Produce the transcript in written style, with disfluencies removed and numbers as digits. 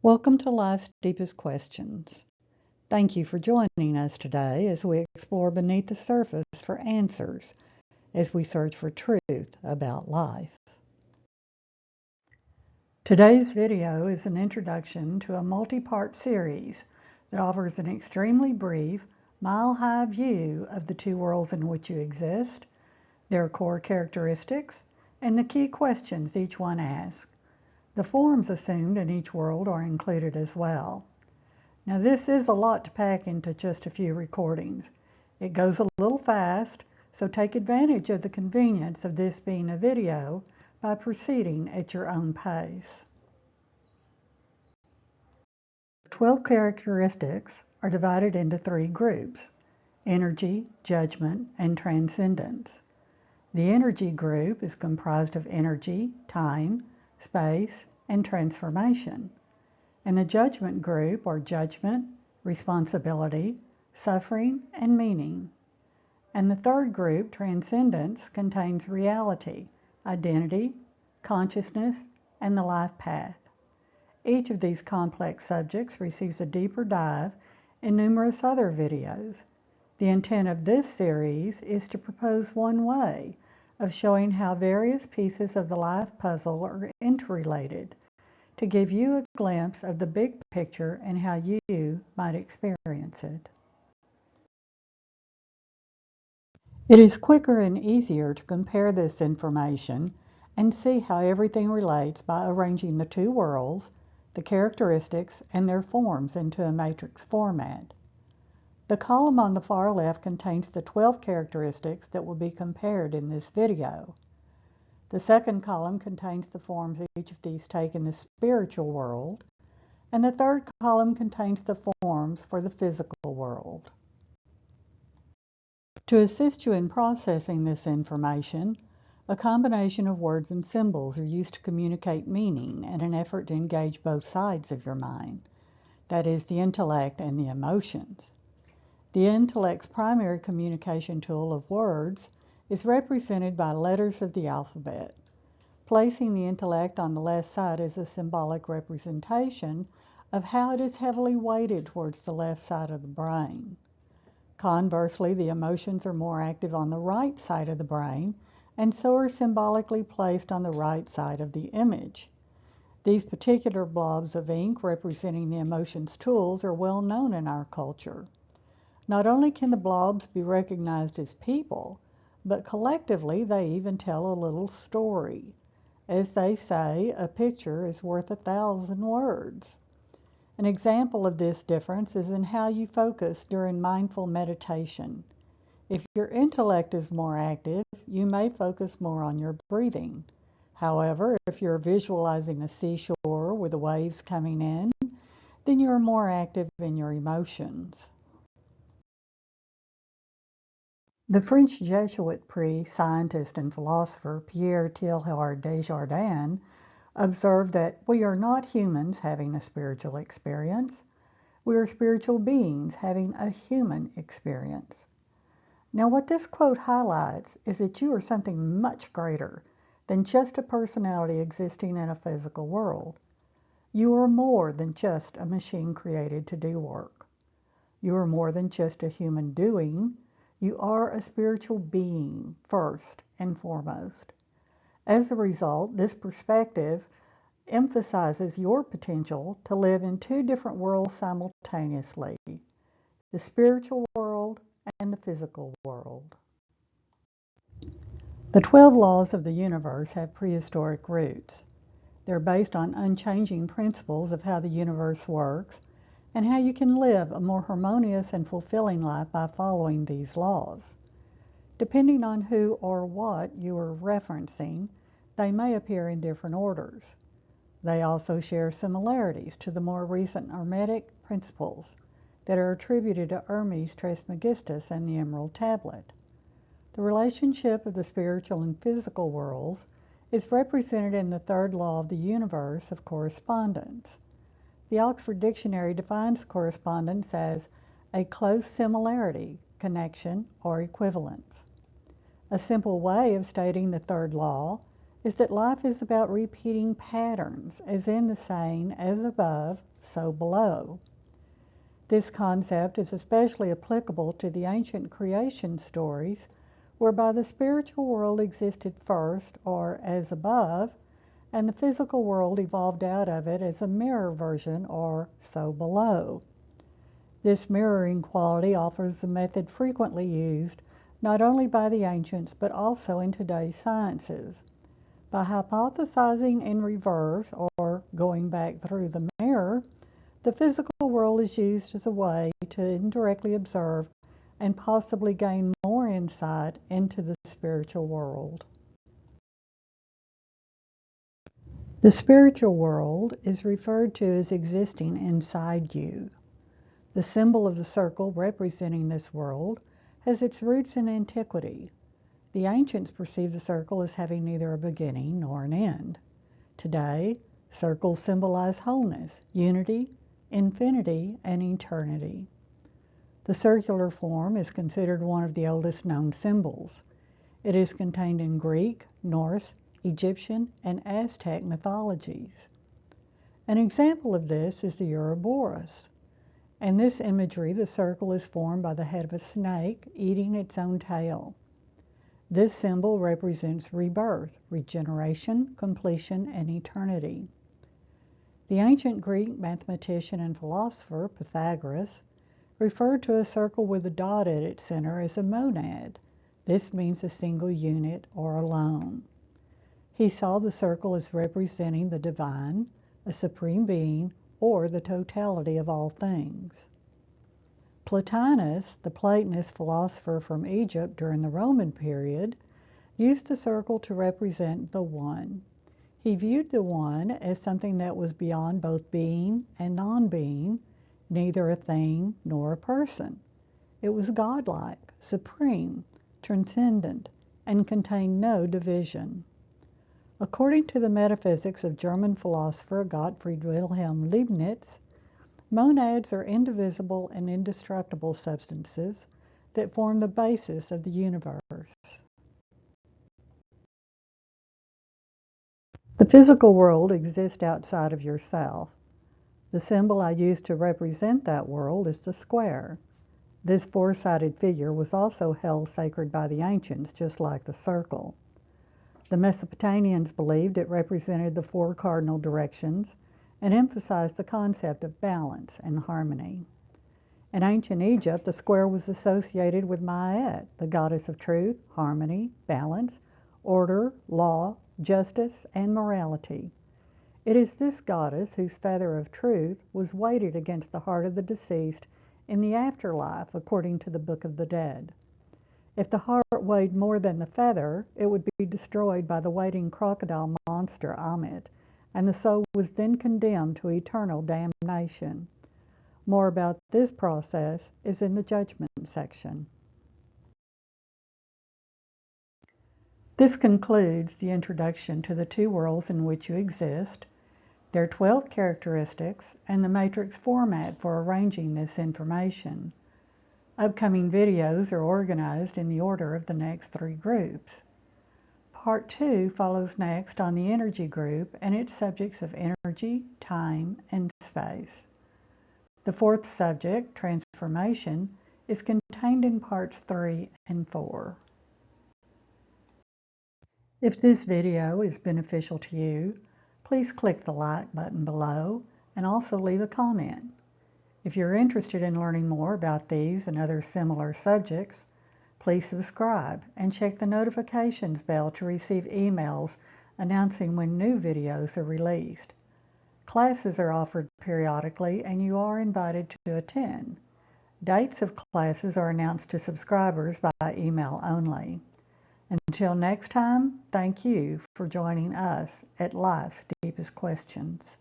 Welcome to Life's Deepest Questions. Thank you for joining us today as we explore beneath the surface for answers as we search for truth about life. Today's video is an introduction to a multi-part series that offers an extremely brief, mile-high view of the two worlds in which you exist, their core characteristics, and the key questions each one asks. The forms assumed in each world are included as well. Now this is a lot to pack into just a few recordings. It goes a little fast, so take advantage of the convenience of this being a video by proceeding at your own pace. 12 characteristics are divided into 3 groups: energy, judgment, and transcendence. The energy group is comprised of energy, time, space, and transformation. And the judgment group are judgment, responsibility, suffering, and meaning. And the third group, transcendence, contains reality, identity, consciousness, and the life path. Each of these complex subjects receives a deeper dive in numerous other videos. The intent of this series is to propose one way of showing how various pieces of the life puzzle are interrelated, to give you a glimpse of the big picture and how you might experience it. It is quicker and easier to compare this information and see how everything relates by arranging the two worlds, the characteristics, and their forms into a matrix format. The column on the far left contains the 12 characteristics that will be compared in this video. The second column contains the forms each of these take in the spiritual world, and the third column contains the forms for the physical world. To assist you in processing this information, a combination of words and symbols are used to communicate meaning in an effort to engage both sides of your mind, that is, the intellect and the emotions. The intellect's primary communication tool of words is represented by letters of the alphabet. Placing the intellect on the left side is a symbolic representation of how it is heavily weighted towards the left side of the brain. Conversely, the emotions are more active on the right side of the brain, and so are symbolically placed on the right side of the image. These particular blobs of ink representing the emotions tools are well known in our culture. Not only can the blobs be recognized as people, but collectively they even tell a little story. As they say, a picture is worth 1,000 words. An example of this difference is in how you focus during mindful meditation. If your intellect is more active, you may focus more on your breathing. However, if you're visualizing a seashore with the waves coming in, then you're more active in your emotions. The French Jesuit priest, scientist, and philosopher Pierre Teilhard de Chardin observed that we are not humans having a spiritual experience. We are spiritual beings having a human experience. Now, what this quote highlights is that you are something much greater than just a personality existing in a physical world. You are more than just a machine created to do work. You are more than just a human doing. You are a spiritual being, first and foremost. As a result, this perspective emphasizes your potential to live in two different worlds simultaneously, the spiritual world and the physical world. The 12 laws of the universe have prehistoric roots. They're based on unchanging principles of how the universe works and how you can live a more harmonious and fulfilling life by following these laws. Depending on who or what you are referencing, they may appear in different orders. They also share similarities to the more recent Hermetic principles that are attributed to Hermes Trismegistus and the Emerald Tablet. The relationship of the spiritual and physical worlds is represented in the third law of the universe of correspondence. The Oxford Dictionary defines correspondence as a close similarity, connection, or equivalence. A simple way of stating the third law is that life is about repeating patterns, as in the saying, as above, so below. This concept is especially applicable to the ancient creation stories, whereby the spiritual world existed first, or as above, and the physical world evolved out of it as a mirror version, or so below. This mirroring quality offers a method frequently used not only by the ancients but also in today's sciences. By hypothesizing in reverse, or going back through the mirror, the physical world is used as a way to indirectly observe and possibly gain more insight into the spiritual world. The spiritual world is referred to as existing inside you. The symbol of the circle representing this world has its roots in antiquity. The ancients perceived the circle as having neither a beginning nor an end. Today, circles symbolize wholeness, unity, infinity, and eternity. The circular form is considered one of the oldest known symbols. It is contained in Greek, Norse, Egyptian, and Aztec mythologies. An example of this is the Ouroboros. In this imagery, the circle is formed by the head of a snake eating its own tail. This symbol represents rebirth, regeneration, completion, and eternity. The ancient Greek mathematician and philosopher Pythagoras referred to a circle with a dot at its center as a monad. This means a single unit or alone. He saw the circle as representing the divine, a supreme being, or the totality of all things. Plotinus, the Platonist philosopher from Egypt during the Roman period, used the circle to represent the One. He viewed the One as something that was beyond both being and non-being, neither a thing nor a person. It was godlike, supreme, transcendent, and contained no division. According to the metaphysics of German philosopher Gottfried Wilhelm Leibniz, monads are indivisible and indestructible substances that form the basis of the universe. The physical world exists outside of yourself. The symbol I use to represent that world is the square. This four-sided figure was also held sacred by the ancients, just like the circle. The Mesopotamians believed it represented the four cardinal directions and emphasized the concept of balance and harmony. In ancient Egypt, the square was associated with Ma'at, the goddess of truth, harmony, balance, order, law, justice, and morality. It is this goddess whose feather of truth was weighted against the heart of the deceased in the afterlife, according to the Book of the Dead. If the heart weighed more than the feather, it would be destroyed by the waiting crocodile monster Amit, and the soul was then condemned to eternal damnation. More about this process is in the judgment section. This concludes the introduction to the two worlds in which you exist, their 12 characteristics, and the matrix format for arranging this information. Upcoming videos are organized in the order of the next three groups. Part 2 follows next on the energy group and its subjects of energy, time, and space. The fourth subject, transformation, is contained in parts 3 and 4. If this video is beneficial to you, please click the like button below and also leave a comment. If you're interested in learning more about these and other similar subjects, please subscribe and check the notifications bell to receive emails announcing when new videos are released. Classes are offered periodically and you are invited to attend. Dates of classes are announced to subscribers by email only. Until next time, thank you for joining us at Life's Deepest Questions.